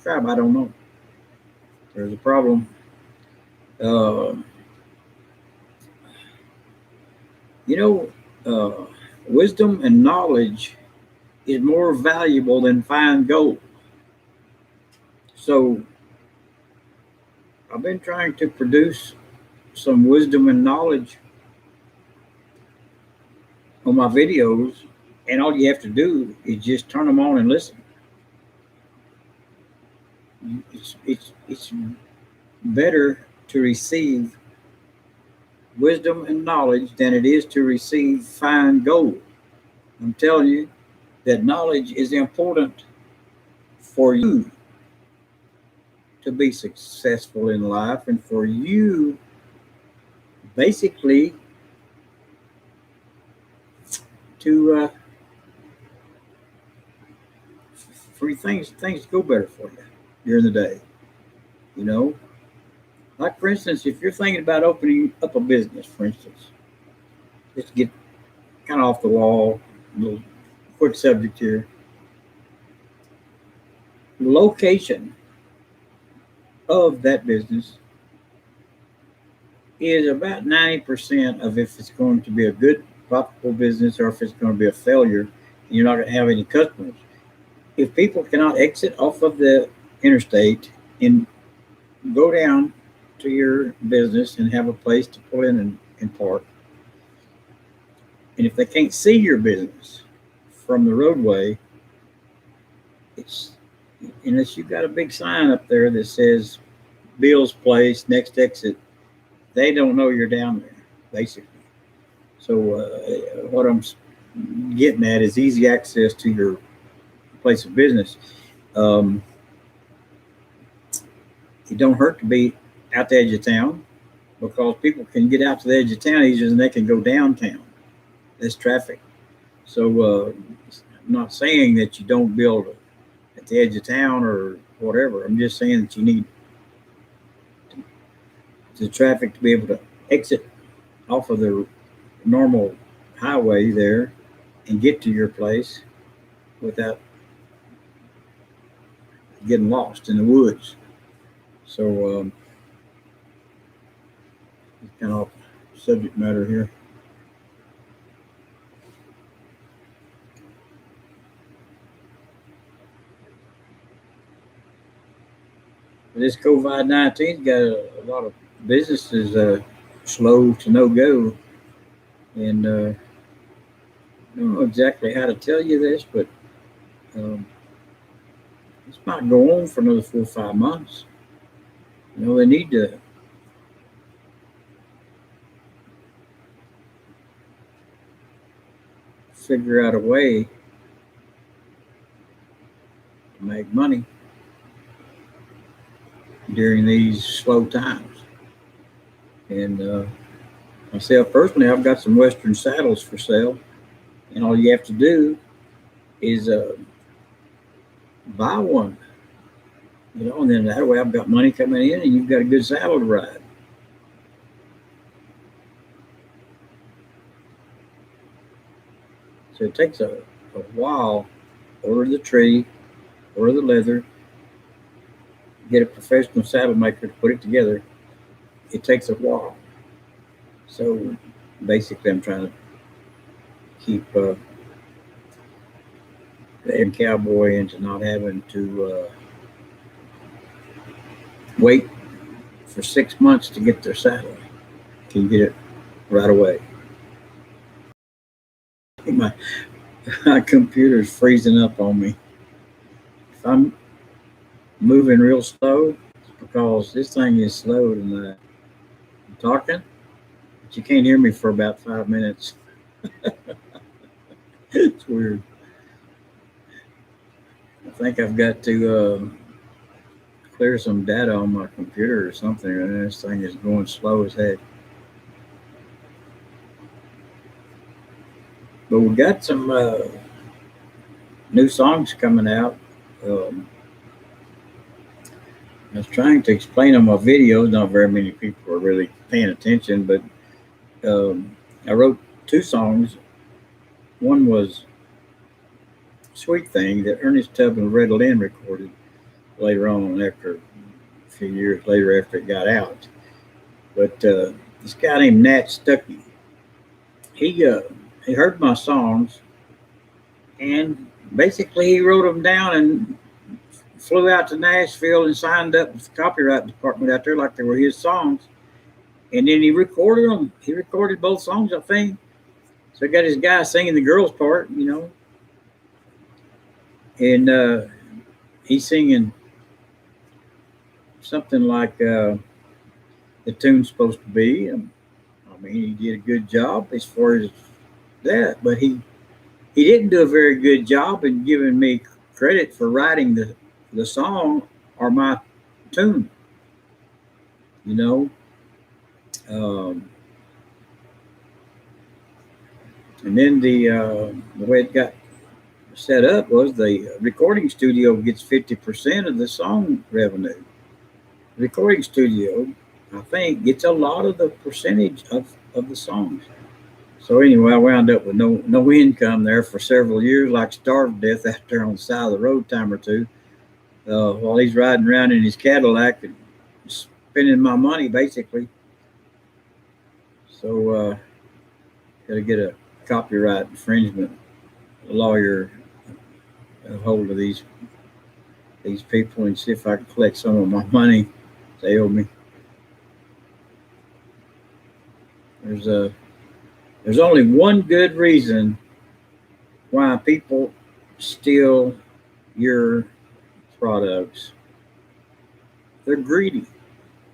subscribe. I don't know. There's a problem. Uh, you know, wisdom and knowledge is more valuable than fine gold. So I've been trying to produce some wisdom and knowledge on my videos, and all you have to do is just turn them on and listen. It's better to receive wisdom and knowledge than it is to receive fine gold. I'm telling you that knowledge is important for you to be successful in life and for you basically to for things to go better for you during the day. You know, like for instance, if you're thinking about opening up a business, for instance, let's get kind of off the wall, a little quick subject here. The location of that business is about 90% of if it's going to be a good, profitable business or if it's going to be a failure and you're not going to have any customers. If people cannot exit off of the interstate and go down to your business and have a place to pull in and park, and if they can't see your business from the roadway, it's unless you've got a big sign up there that says Bill's Place, next exit, they don't know you're down there, basically. So what I'm getting at is easy access to your place of business. It don't hurt to be out the edge of town because people can get out to the edge of town easier than they can go downtown. There's traffic. So I'm not saying that you don't build at the edge of town or whatever. I'm just saying that you need the traffic to be able to exit off of the normal highway there and get to your place without getting lost in the woods. So kind of subject matter here. This COVID-19 got a lot of businesses slow to no go, and I don't know exactly how to tell you this, but this might go on for another 4 or 5 months. You know, they need to figure out a way to make money during these slow times. And myself personally, I've got some Western saddles for sale, and all you have to do is buy one, you know, and then that way I've got money coming in and you've got a good saddle to ride. So it takes a while. Order the tree, order the leather, get a professional saddle maker to put it together. It takes a while. So basically I'm trying to keep the Cowboy into not having to wait for 6 months to get their saddle. Can get it right away. My computer's freezing up on me. If I'm moving real slow, it's because this thing is slow tonight. I'm talking, but you can't hear me for about 5 minutes. It's weird. I think I've got to clear some data on my computer or something, and this thing is going slow as heck. But we got some new songs coming out. I was trying to explain on my videos. Not very many people are really paying attention, but I wrote 2 songs. One was Sweet Thing that Ernest Tubb and Red Lynn recorded. later on, after a few years later after it got out. But this guy named Nat Stuckey, he he heard my songs and basically he wrote them down and flew out to Nashville and signed up with the copyright department out there like they were his songs. And then he recorded them. He recorded both songs, I think. So he got his guy singing the girls' part, and he's singing something like the tune's supposed to be. I mean, he did a good job as far as that, but he didn't do a very good job in giving me credit for writing the song or my tune. You know, um, and then the way it got set up was the recording studio gets 50% of the song revenue. The recording studio, I think, gets a lot of the percentage of the songs. So anyway, I wound up with no income there for several years, like starved to death out there on the side of the road, time or two, while he's riding around in his Cadillac and spending my money basically. So got to get a copyright infringement lawyer a hold of these people and see if I can collect some of my money they owe me. There's only one good reason why people steal your products. They're greedy.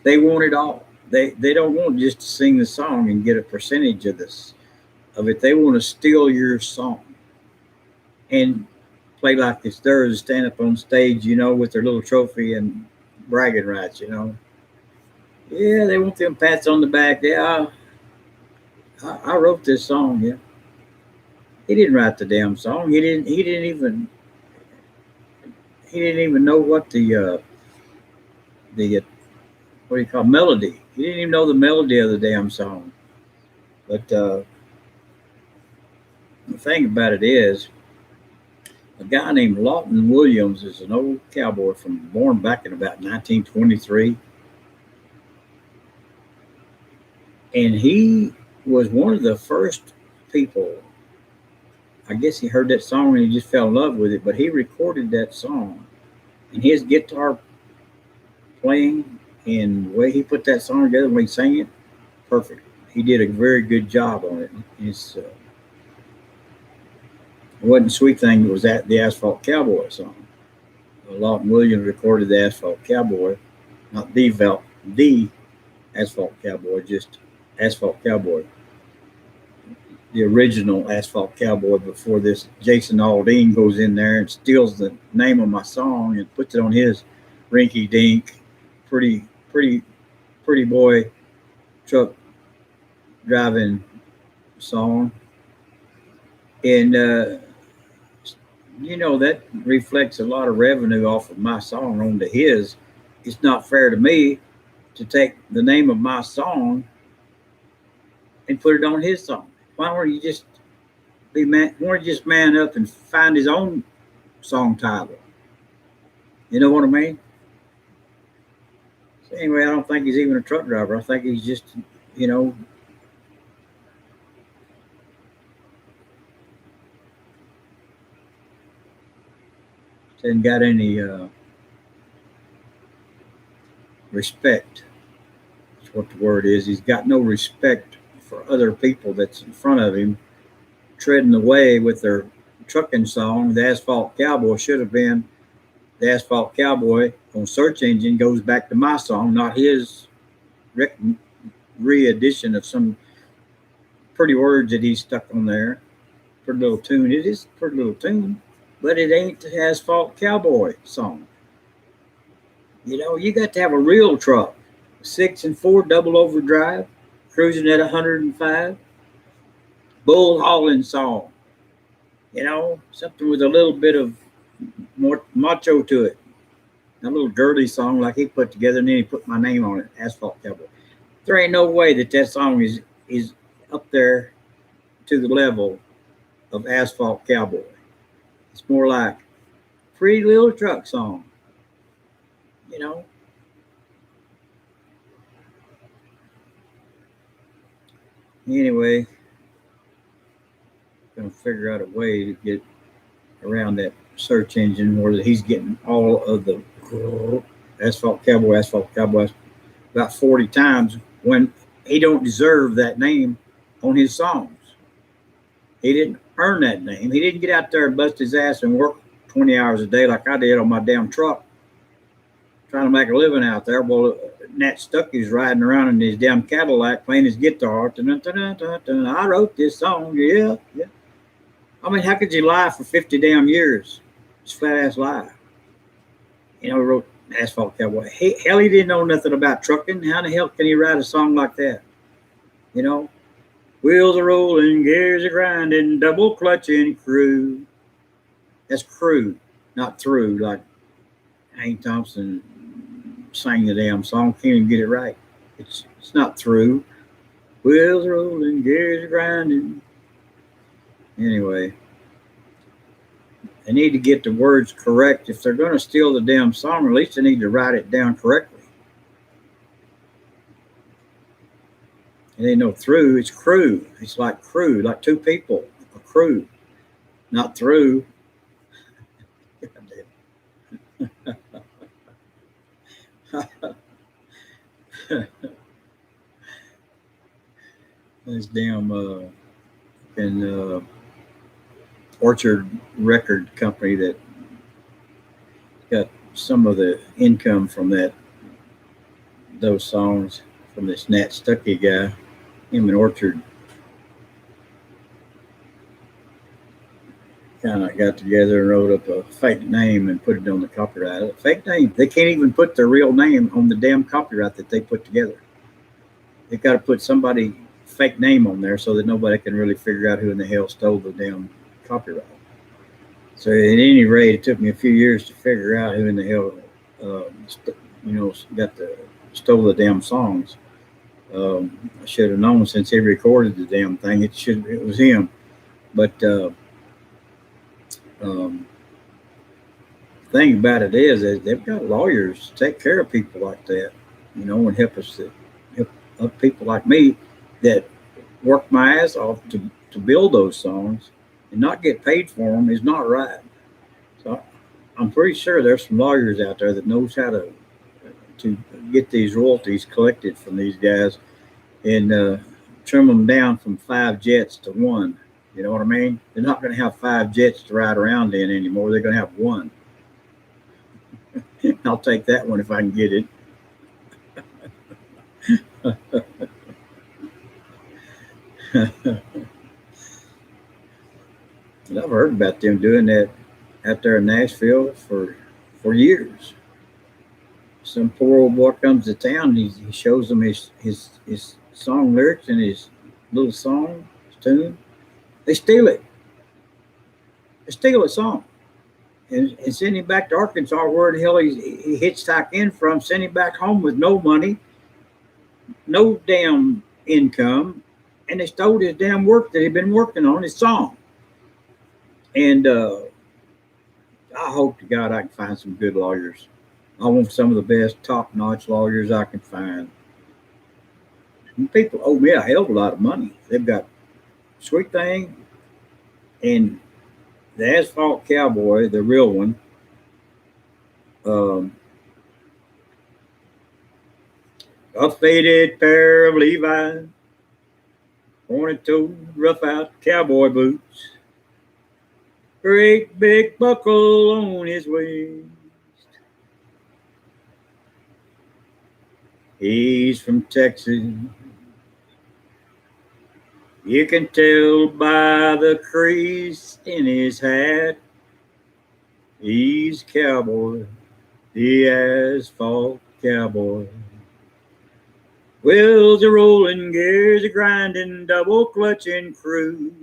They want it all. They don't want just to sing the song and get a percentage of it. They want to steal your song and play like it's theirs, stand up on stage, with their little trophy and bragging rights, Yeah, they want them pats on the back. Yeah, I wrote this song. Yeah, he didn't write the damn song. He didn't even know what the what do you call melody. He didn't even know the melody of the damn song. But the thing about it is, a guy named Lawton Williams is an old cowboy born back in about 1923, and he was one of the first people. I guess he heard that song and he just fell in love with it. But he recorded that song, and his guitar playing and the way he put that song together when he sang it, perfect. He did a very good job on it. It wasn't Sweet Thing, it was the Asphalt Cowboy song. Lawton Williams recorded the Asphalt Cowboy, not the Asphalt Cowboy, just Asphalt Cowboy. The original Asphalt Cowboy before this Jason Aldean goes in there and steals the name of my song and puts it on his rinky dink, pretty boy truck driving song. And that reflects a lot of revenue off of my song onto his. It's not fair to me to take the name of my song and put it on his song. Why don't you just man up and find his own song title? You know what I mean? So anyway, I don't think he's even a truck driver. I think he's just, hasn't got any respect. That's what the word is. He's got no respect for other people that's in front of him, treading the way with their trucking song. The Asphalt Cowboy should have been the Asphalt Cowboy on search engine goes back to my song, not his re-edition of some pretty words that he stuck on there. Pretty little tune. It is a pretty little tune, but it ain't the Asphalt Cowboy song. You got to have a real truck, 6 and 4 double overdrive, cruising at 105, bull hauling song. Something with a little bit of more macho to it. A little girly song like he put together, and then he put my name on it, Asphalt Cowboy. There ain't no way that song is up there to the level of Asphalt Cowboy. It's more like Pretty Little Truck Song. you know. Anyway, gonna figure out a way to get around that search engine where he's getting all of the asphalt cowboy about 40 times when he don't deserve that name on his songs. He didn't earn that name. He didn't get out there and bust his ass and work 20 hours a day like I did on my damn truck trying to make a living out there. Well, Nat Stucky's riding around in his damn Cadillac playing his guitar. I wrote this song. Yeah, yeah. I mean, how could you lie for 50 damn years? It's flat ass lie. He wrote Asphalt Cowboy. Hell, he didn't know nothing about trucking. How the hell can he write a song like that? You know, wheels are rolling, gears are grinding, double clutching crew. That's crew, not through, like Hank Thompson sang the damn song. Can't even get it right. It's not through. Wheels are rolling, gears are grinding. Anyway, they need to get the words correct. If they're going to steal the damn song, at least they need to write it down correctly. It ain't no through, it's crew. It's like crew, like two people, a crew, not through. This damn Orchard record company that got some of the income from those songs from this Nat Stuckey guy. Him and Orchard kind of got together and wrote up a fake name and put it on the copyright. A fake name. They can't even put their real name on the damn copyright that they put together. They got to put somebody fake name on there so that nobody can really figure out who in the hell stole the damn copyright. So at any rate, it took me a few years to figure out who in the hell, stole the damn songs. I should have known since he recorded the damn thing. It was him. But thing about it is that they've got lawyers to take care of people like that, and help people like me that work my ass off to build those songs and not get paid for them is not right. So I'm pretty sure there's some lawyers out there that knows how to get these royalties collected from these guys and trim them down from 5 jets to 1. You know what I mean? They're not going to have 5 jets to ride around in anymore. They're going to have 1. I'll take that one if I can get it. I've heard about them doing that out there in Nashville for years. Some poor old boy comes to town. He shows them his song lyrics and his little song, his tune. They steal it. They steal a song and send him back to Arkansas, where the hell he hitchhiked in from. Send him back home with no money, no damn income, and they stole his damn work that he'd been working on, his song. And I hope to God I can find some good lawyers. I want some of the best top-notch lawyers I can find. And people owe me a hell of a lot of money. They've got Sweet Thing and the Asphalt Cowboy, the real one. A faded pair of Levi's, pointed-toed, rough-out cowboy boots, great big buckle on his waist. He's from Texas. You can tell by the crease in his hat. He's cowboy, the asphalt cowboy. Wheels are rolling, gears are grinding, double clutching crew.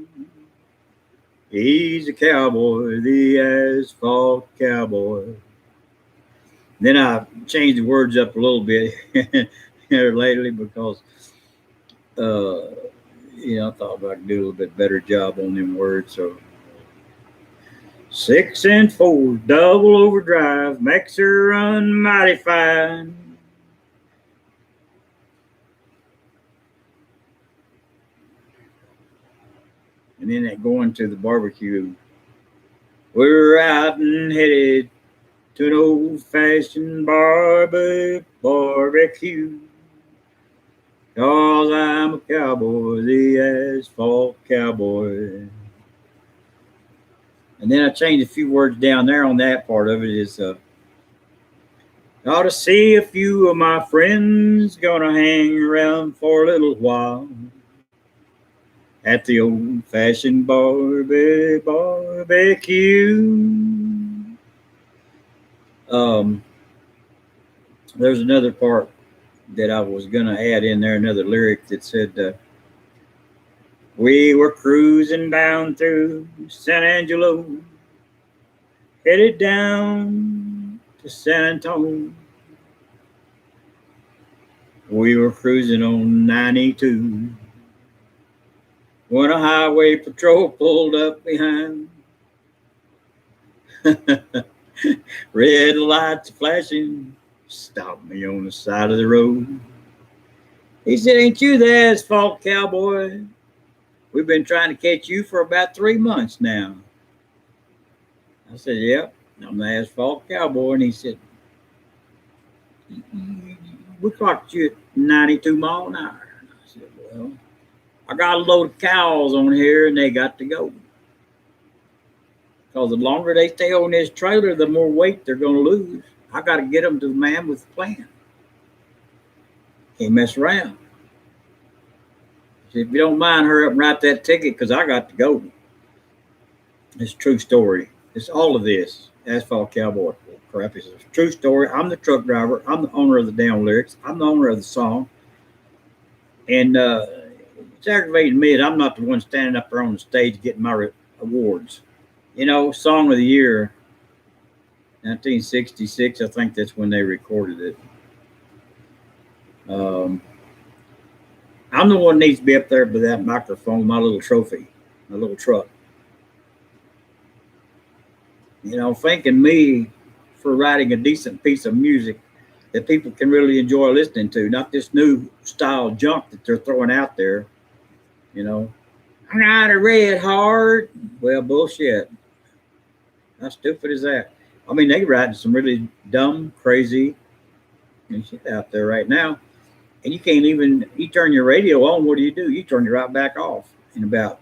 He's a cowboy, the asphalt cowboy. Then I changed the words up a little bit here lately because, I thought I could do a little bit better job on them words. So 6 and 4, double overdrive, makes her run mighty fine. And then that going to the barbecue. We're out and headed to an old-fashioned barbecue. 'Cause I'm a cowboy, the asphalt cowboy. And then I changed a few words down there on that part of it is, ought to see a few of my friends, gonna hang around for a little while at the old-fashioned barbecue. There's another part that I was gonna add in there, another lyric that said, we were cruising down through San Angelo, headed down to San Antonio. We were cruising on 92 when a highway patrol pulled up behind. Red lights flashing, stopped me on the side of the road. He said, ain't you the asphalt cowboy? We've been trying to catch you for about 3 months now. I said, yep, I'm the asphalt cowboy. And he said, we clocked you at 92 miles an hour. And I said, well, I got a load of cows on here and they got to go. Because the longer they stay on this trailer, the more weight they're going to lose. I got to get them to the man with the plan. Can't mess around. He said, if you don't mind, hurry up and write that ticket because I got to go. It's a true story. It's all of this. Asphalt Cowboy crap. It's a true story. I'm the truck driver. I'm the owner of the damn lyrics. I'm the owner of the song. And it's aggravating me that I'm not the one standing up there on the stage getting my awards. You know, Song of the Year, 1966, I think that's when they recorded it. I'm the one that needs to be up there with that microphone, my little trophy, my little truck. You know, thanking me for writing a decent piece of music that people can really enjoy listening to, not this new style junk that they're throwing out there. You know, I'm not a red heart. Well, bullshit. How stupid is that? I mean, they writing some really dumb, crazy shit out there right now. And you can't even, you turn your radio on, what do? You turn it right back off in about,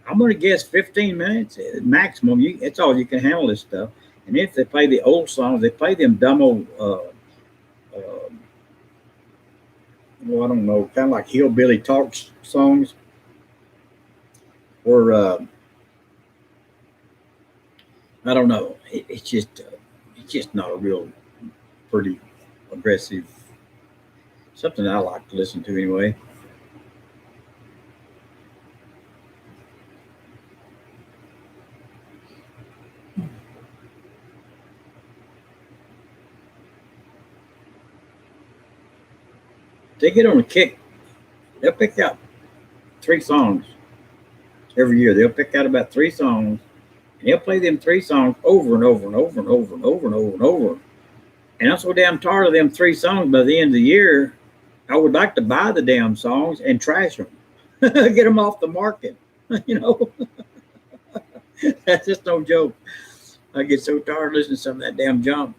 I'm going to guess 15 minutes maximum. It's all you can handle this stuff. And if they play the old songs, they play them dumb old, well, I don't know, kind of like hillbilly talk songs. Or, I don't know. It's just not a real pretty aggressive, something I like to listen to anyway. They get on a kick. They'll pick out 3 songs every year. They'll pick out about 3 songs, and they'll play them 3 songs over and over and over and over and over and over and over. And I'm so damn tired of them 3 songs. By the end of the year, I would like to buy the damn songs and trash them, get them off the market. You know, that's just no joke. I get so tired listening to some of that damn junk.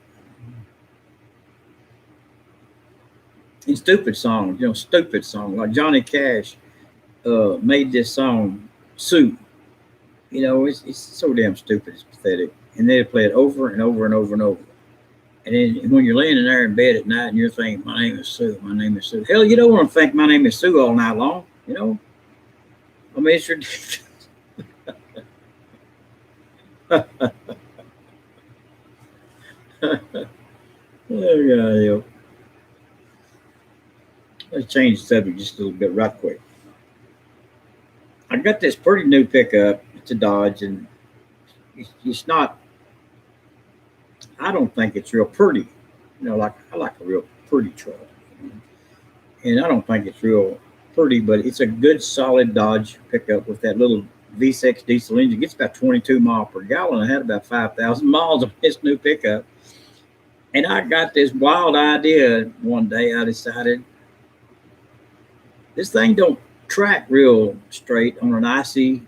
And stupid songs, stupid songs. Like Johnny Cash made this song, Sue. You know, it's so damn stupid, it's pathetic. And they play it over and over and over and over. And then when you're laying in there in bed at night and you're thinking, my name is Sue, my name is Sue. Hell, you don't want to think my name is Sue all night long, you know? I mean, it's ridiculous. Oh, God, let's change the subject just a little bit right quick. I got this pretty new pickup. It's a Dodge, and it's not, I don't think it's real pretty. You know, I like a real pretty truck. And I don't think it's real pretty, but it's a good, solid Dodge pickup with that little V6 diesel engine. Gets about 22 miles per gallon. I had about 5,000 miles on this new pickup. And I got this wild idea one day. I decided this thing don't track real straight on an icy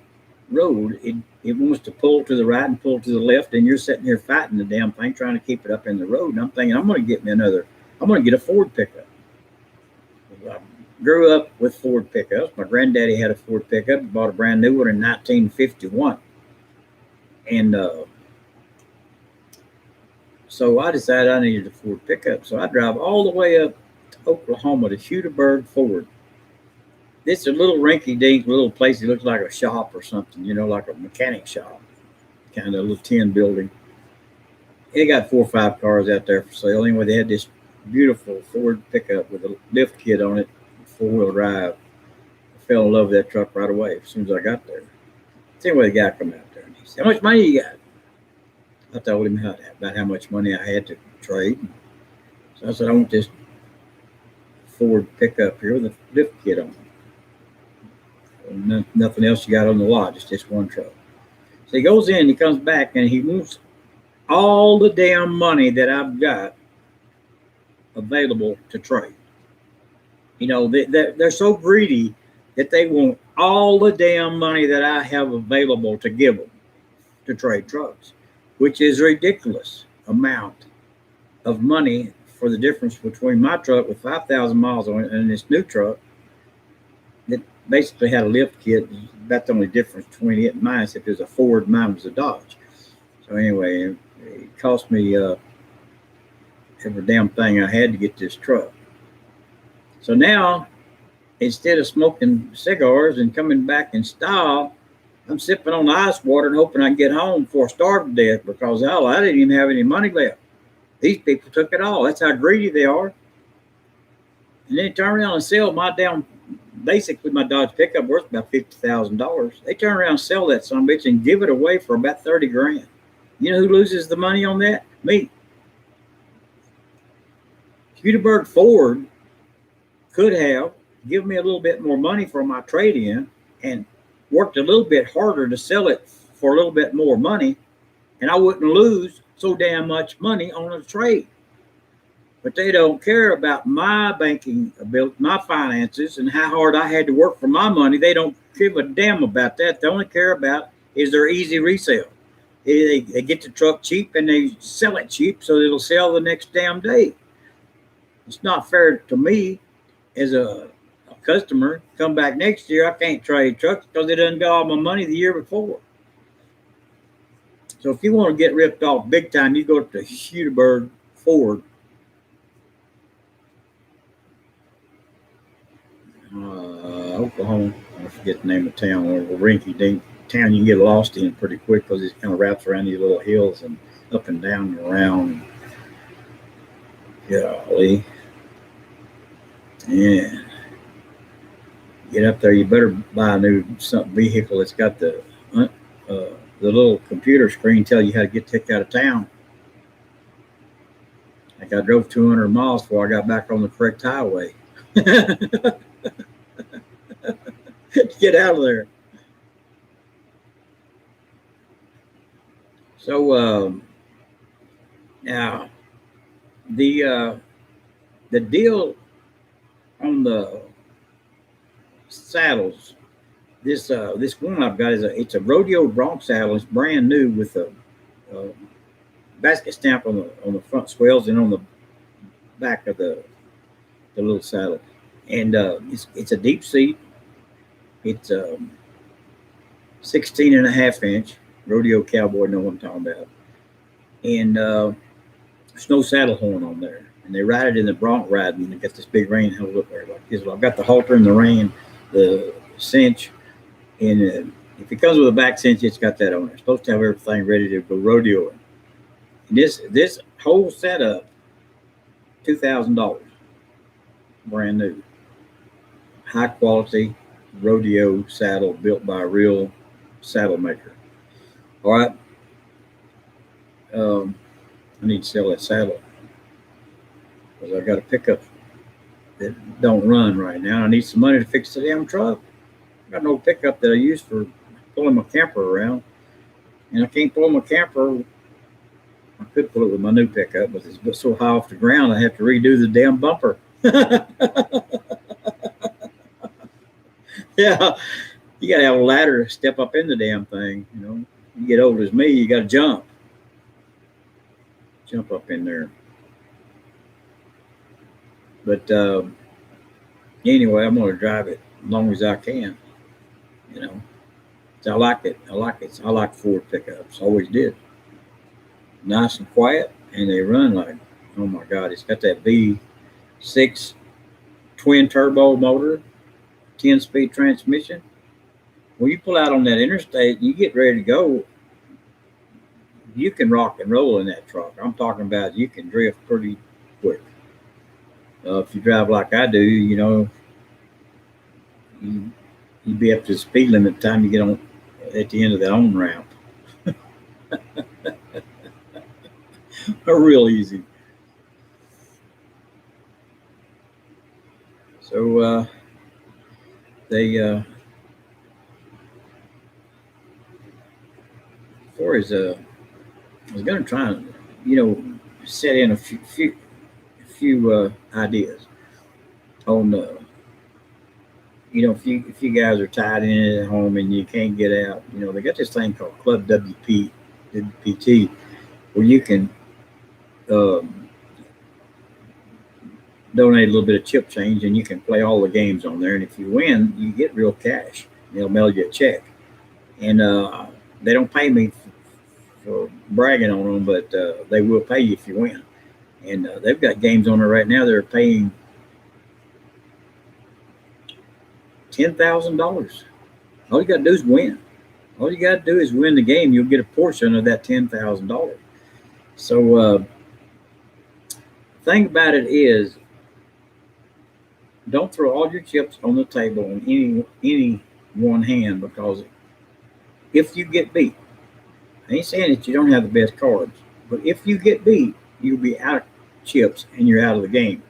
road. It wants to pull to the right and pull to the left, and you're sitting here fighting the damn thing, trying to keep it up in the road. And I'm thinking, I'm going to get a Ford pickup. I grew up with Ford pickups. My granddaddy had a Ford pickup, bought a brand new one in 1951. And so I decided I needed a Ford pickup. So I drive all the way up to Oklahoma to Hudaburg Ford. This is a little rinky-dink little place. It looks like a shop or something, like a mechanic shop, kind of a little tin building. They got 4 or 5 cars out there for sale. Anyway, they had this beautiful Ford pickup with a lift kit on it, 4-wheel drive. I fell in love with that truck right away as soon as I got there. So anyway, the guy come out there and he said, "How much money you got?" I told him about how much money I had to trade. So I said, "I want this Ford pickup here with a lift kit on it. Nothing else you got on the lot, just this one truck." So he goes in, he comes back, and he wants all the damn money that I've got available to trade. They're so greedy that they want all the damn money that I have available to give them to trade trucks, which is a ridiculous amount of money for the difference between my truck with 5,000 miles on it and this new truck that basically had a lift kit. That's the only difference between it and mine, except it was a Ford, mine was a Dodge. So anyway, it cost me every damn thing I had to get this truck. So now, instead of smoking cigars and coming back in style, I'm sipping on ice water and hoping I can get home before I starve to death, because hell, I didn't even have any money left. These people took it all. That's how greedy they are. And then turn around and sell basically my Dodge pickup worth about $50,000. They turn around and sell that son of a bitch and give it away for about 30 grand. You know who loses the money on that? Me. Hudaburg Ford could have given me a little bit more money for my trade-in and worked a little bit harder to sell it for a little bit more money, and I wouldn't lose so damn much money on a trade. But they don't care about my banking ability, my finances, and how hard I had to work for my money. They don't give a damn about that. They only care about is their easy resale. They get the truck cheap and they sell it cheap so it'll sell the next damn day. It's not fair to me as a customer. Come back next year, I can't trade trucks because they done got all my money the year before. So if you want to get ripped off big time, you go to Hudaburg Ford. Oklahoma, I forget the name of the town, or a rinky-dink town you can get lost in pretty quick because it kind of wraps around these little hills and up and down and around. Golly. Yeah. Get up there, you better buy a new vehicle that's got the little computer screen tell you how to get the heck out of town. Like I drove 200 miles before I got back on the correct highway. Get out of there. So now the deal on the saddles. This one I've got it's a rodeo bronc saddle. It's brand new with a basket stamp on the front swells and on the back of the little saddle. And it's a deep seat. It's 16 and a half inch. Rodeo Cowboy know what I'm talking about. And there's no saddle horn on there. And they ride it in the bronc riding. And they got this big rein held up there like this. Well, I've got the halter and the rein, the cinch. And if it comes with a back cinch, it's got that on it. It's supposed to have everything ready to go rodeoing. And this whole setup, $2,000. Brand new. High quality rodeo saddle built by a real saddle maker. All right. I need to sell that saddle because I got a pickup that don't run right now. I need some money to fix the damn truck. I got no pickup that I use for pulling my camper around, and I can't pull my camper. I could pull it with my new pickup, but it's so high off the ground, I have to redo the damn bumper. Yeah, you got to have a ladder to step up in the damn thing. You know, you get old as me, you got to jump up in there. But anyway, I'm going to drive it as long as I can. You know, so I like it. I like it. I like Ford pickups. Always did. Nice and quiet, and they run like, oh my God! It's got that V6 twin turbo motor, 10-speed transmission. When you pull out on that interstate, you get ready to go. You can rock and roll in that truck. I'm talking about you can drift pretty quick. If you drive like I do, you know, you'd be up to the speed limit by the time you get on at the end of that on ramp. Real easy. So they, far as I was going to try and, you know, set in a few ideas on you know, if you guys are tied in at home and you can't get out, you know, they got this thing called Club WPT, where you can donate a little bit of chip change and you can play all the games on there. And if you win, you get real cash. They'll mail you a check. And they don't pay me for bragging on them, but they will pay you if you win. And they've got games on there right now. They're paying $10,000. All you got to do is win. All you got to do is win the game. You'll get a portion of that $10,000. So thing about it is, don't throw all your chips on the table on any one hand, because if you get beat, I ain't saying that you don't have the best cards, but if you get beat, you'll be out of chips and you're out of the game.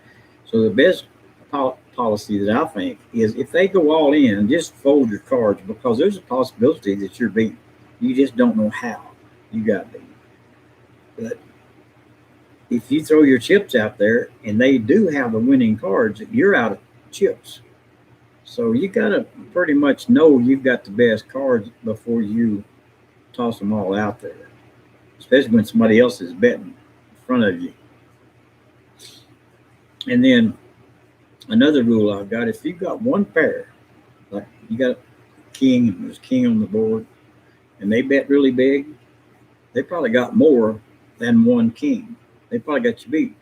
So the best policy that I think is, if they go all in, just fold your cards, because there's a possibility that you're beat. You just don't know how you got beat. But if you throw your chips out there and they do have the winning cards, you're out of chips. So you got to pretty much know you've got the best cards before you toss them all out there, especially when somebody else is betting in front of you. And then another rule I've got, if you've got one pair, like you got king, and there's king on the board, and they bet really big, they probably got more than one king. They probably got you beat.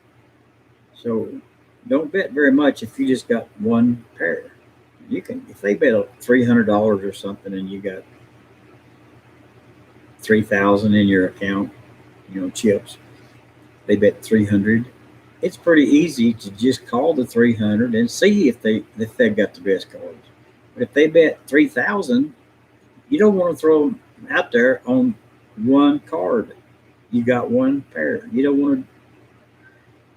So don't bet very much if you just got one pair. You can, if they bet $300 or something and you got $3,000 in your account, you know, chips, they bet 300. It's pretty easy to just call the 300 and see if they've got the best cards. But if they bet 3,000, you don't want to throw them out there on one card. You got one pair. You don't want to.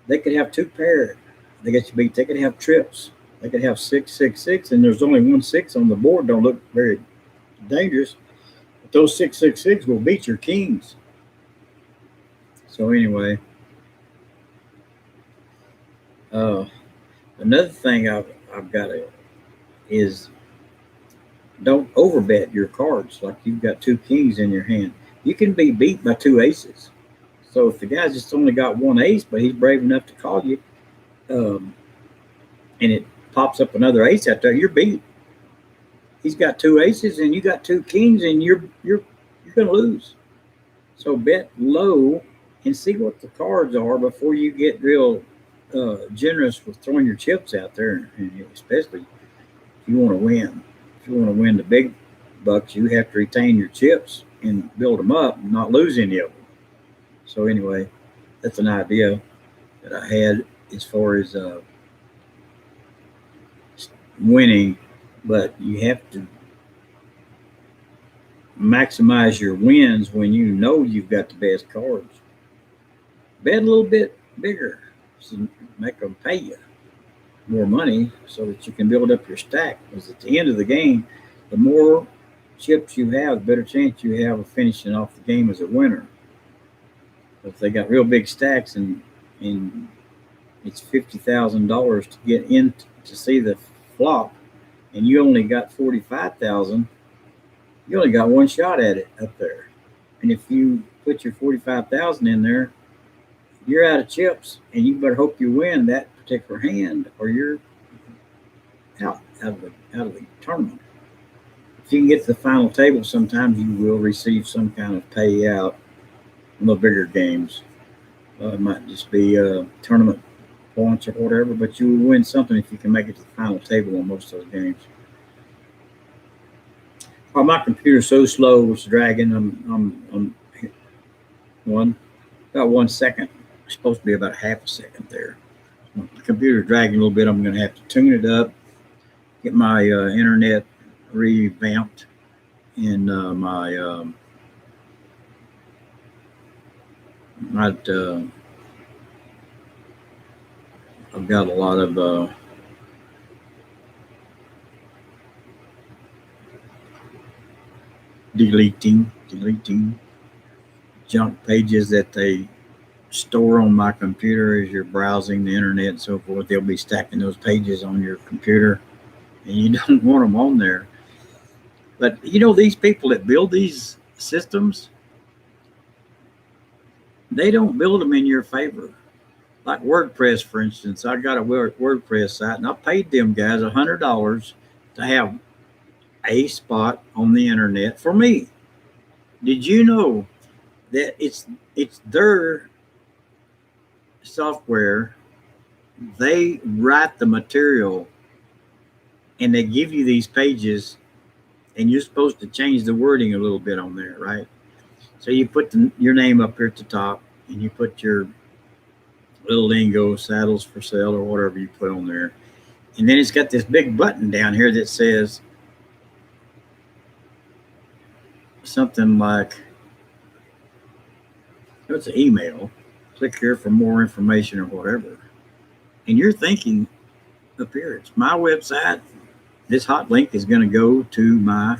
They could have two pair. They get you beat. They could have trips. They could have 666, and there's only 1 6 on the board. Don't look very dangerous. But those 666 will beat your kings. So anyway, another thing I've got is, don't overbet your cards. Like you've got two kings in your hand, you can be beat by two aces. So if the guy's just only got one ace, but he's brave enough to call you, and it pops up another ace out there, you're beat. He's got two aces and you got two kings, and you're going to lose. So bet low and see what the cards are before you get real generous with throwing your chips out there, and especially if you want to win. If you want to win the big bucks, you have to retain your chips and build them up and not lose any of them. So anyway, that's an idea that I had as far as winning, but you have to maximize your wins when you know you've got the best cards. Bet a little bit bigger, so make them pay you more money so that you can build up your stack. Because at the end of the game, the more chips you have, the better chance you have of finishing off the game as a winner. If they got real big stacks and it's $50,000 to get in to see the flop, and you only got 45,000, you only got one shot at it up there. And if you put your 45,000 in there, you're out of chips, and you better hope you win that particular hand, or you're out of the tournament. If you can get to the final table, sometimes you will receive some kind of payout in the bigger games. It might just be tournament points or whatever, but you will win something if you can make it to the final table on most of those games. Oh, my computer's so slow, it's dragging. I'm about 1 second. It's supposed to be about half a second there. The computer's dragging a little bit. I'm going to have to tune it up, get my internet revamped, and I've got a lot of deleting junk pages that they store on my computer as you're browsing the internet and so forth. They'll be stacking those pages on your computer, and you don't want them on there. But these people that build these systems, they don't build them in your favor. Like WordPress, for instance, I got a WordPress site, and I paid them guys $100 to have a spot on the internet for me. Did you know that it's their software? They write the material, and they give you these pages, and you're supposed to change the wording a little bit on there, right? So you put your name up here at the top, and you put your little lingo, saddles for sale, or whatever you put on there. And then it's got this big button down here that says something like, it's an email. Click here for more information or whatever. And you're thinking up here, it's my website. This hot link is going to go to my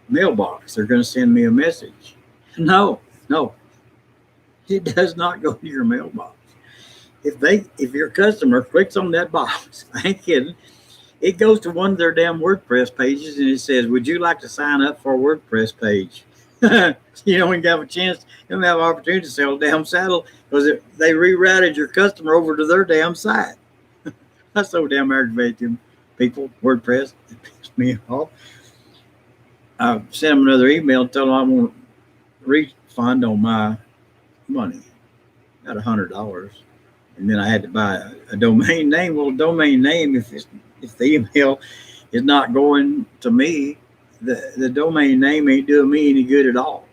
mailbox. They're going to send me a message. No. It does not go to your mailbox. If your customer clicks on that box, I ain't kidding, it goes to one of their damn WordPress pages, and it says, "Would you like to sign up for a WordPress page?" You don't even have a chance. You don't have an opportunity to sell a damn saddle because they rerouted your customer over to their damn site. That's so damn aggravating. People, WordPress, it pissed me off. I sent them another email and told them I want a refund on my money. Got $100, and then I had to buy a domain name. Well, domain name, if the email is not going to me, the domain name ain't doing me any good at all.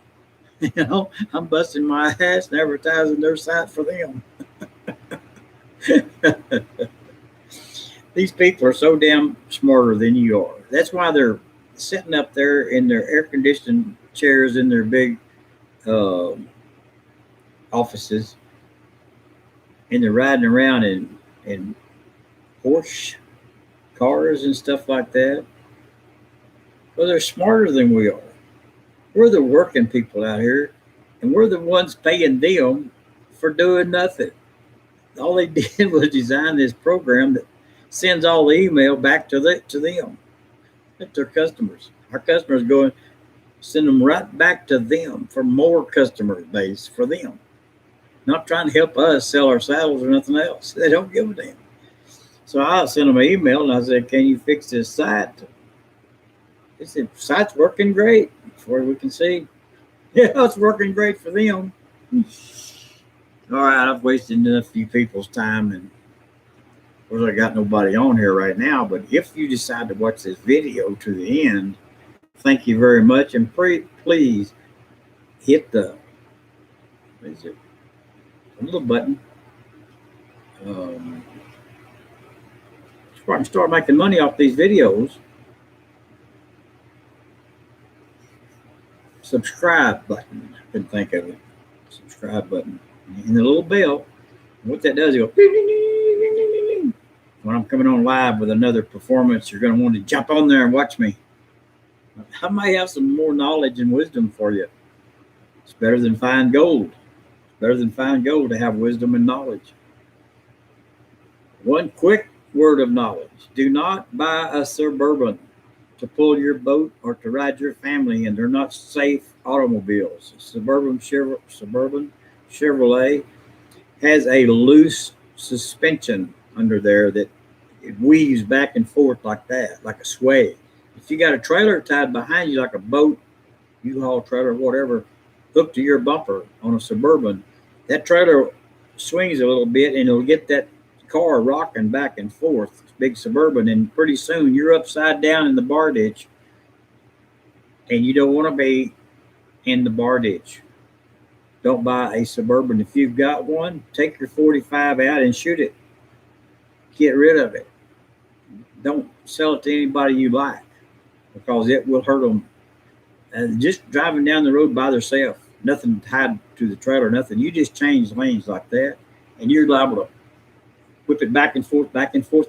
I'm busting my ass and advertising their site for them. These people are so damn smarter than you are. That's why they're sitting up there in their air-conditioned chairs in their big offices, and they're riding around in Porsche cars and stuff like that. Well, they're smarter than we are. We're the working people out here, and we're the ones paying them for doing nothing. All they did was design this program that sends all the email back to them. That's their customers. Our customers send them right back to them for more customer base for them. Not trying to help us sell our saddles or nothing else. They don't give a damn. So I sent them an email and I said, "Can you fix this site?" They said, "Site's working great." Before we can see. Yeah, it's working great for them. All right, I've wasted enough of you people's time, and of course I got nobody on here right now, but if you decide to watch this video to the end, thank you very much, and please hit the little button. So I can start making money off these videos. Subscribe button. I couldn't think of it. Subscribe button. And the little bell. What that does, it goes ding, ding, ding, ding, ding, ding. When I'm coming on live with another performance, you're going to want to jump on there and watch me. I may have some more knowledge and wisdom for you. It's better than fine gold. It's better than fine gold to have wisdom and knowledge. One quick word of knowledge: do not buy a Suburban to pull your boat or to ride your family in. They're not safe automobiles. Suburban Chevrolet has a loose suspension under there that it weaves back and forth like that, like a sway. If you got a trailer tied behind you like a boat, U-Haul trailer, whatever, hooked to your bumper on a Suburban, that trailer swings a little bit and it'll get that car rocking back and forth, big Suburban, and pretty soon you're upside down in the bar ditch, and you don't want to be in the bar ditch. Don't buy a Suburban. If you've got one, take your 45 out and shoot it. Get rid of it. Don't sell it to anybody you like because it will hurt them. And just driving down the road by themselves, nothing tied to the trailer, nothing. You just change lanes like that, and you're liable to whip it back and forth,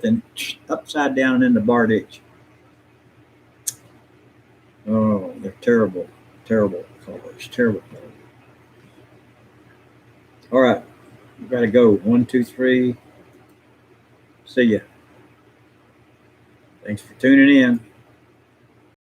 and upside down in the bar ditch. Oh, they're terrible, terrible colors, terrible colors. All right, we gotta go. 1, 2, 3. See ya. Thanks for tuning in.